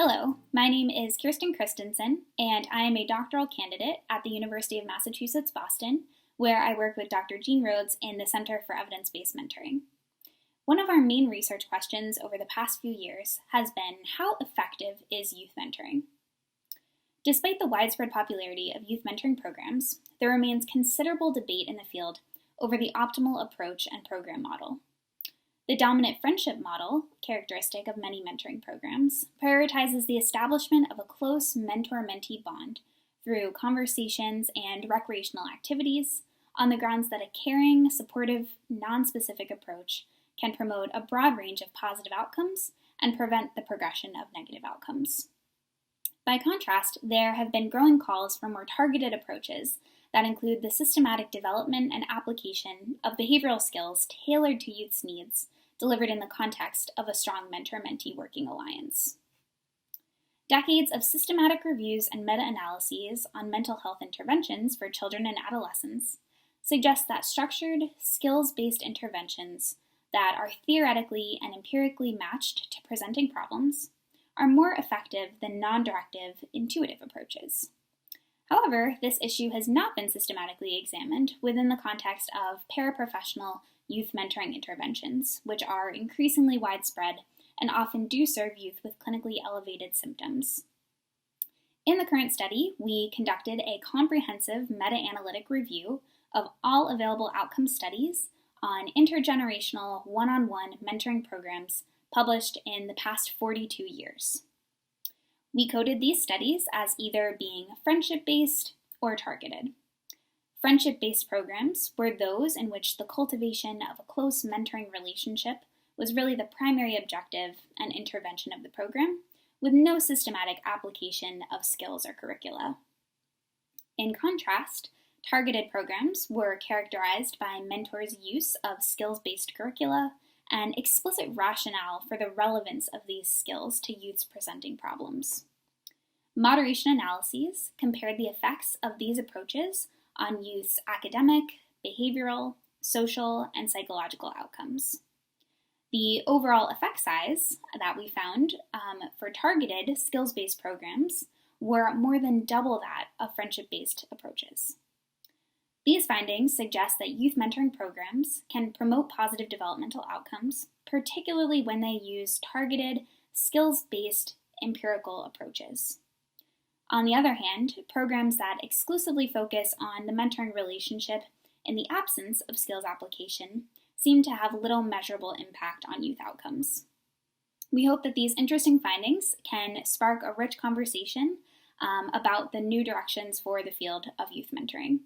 Hello, my name is Kirsten Christensen, and I am a doctoral candidate at the University of Massachusetts, Boston, where I work with Dr. Jean Rhodes in the Center for Evidence-Based Mentoring. One of our main research questions over the past few years has been, how effective is youth mentoring? Despite the widespread popularity of youth mentoring programs, there remains considerable debate in the field over the optimal approach and program model. The dominant friendship model, characteristic of many mentoring programs, prioritizes the establishment of a close mentor-mentee bond through conversations and recreational activities on the grounds that a caring, supportive, non-specific approach can promote a broad range of positive outcomes and prevent the progression of negative outcomes. By contrast, there have been growing calls for more targeted approaches that include the systematic development and application of behavioral skills tailored to youth's needs, delivered in the context of a strong mentor-mentee working alliance. Decades of systematic reviews and meta-analyses on mental health interventions for children and adolescents suggest that structured, skills-based interventions that are theoretically and empirically matched to presenting problems are more effective than non-directive, intuitive approaches. However, this issue has not been systematically examined within the context of paraprofessional youth mentoring interventions, which are increasingly widespread and often do serve youth with clinically elevated symptoms. In the current study, we conducted a comprehensive meta-analytic review of all available outcome studies on intergenerational one-on-one mentoring programs published in the past 42 years. We coded these studies as either being friendship-based or targeted. Friendship-based programs were those in which the cultivation of a close mentoring relationship was really the primary objective and intervention of the program, with no systematic application of skills or curricula. In contrast, targeted programs were characterized by mentors' use of skills-based curricula and explicit rationale for the relevance of these skills to youth's presenting problems. Moderation analyses compared the effects of these approaches on youth's academic, behavioral, social, and psychological outcomes. The overall effect size that we found for targeted skills-based programs were more than double that of friendship-based approaches. These findings suggest that youth mentoring programs can promote positive developmental outcomes, particularly when they use targeted, skills-based empirical approaches. On the other hand, programs that exclusively focus on the mentoring relationship in the absence of skills application seem to have little measurable impact on youth outcomes. We hope that these interesting findings can spark a rich conversation about the new directions for the field of youth mentoring.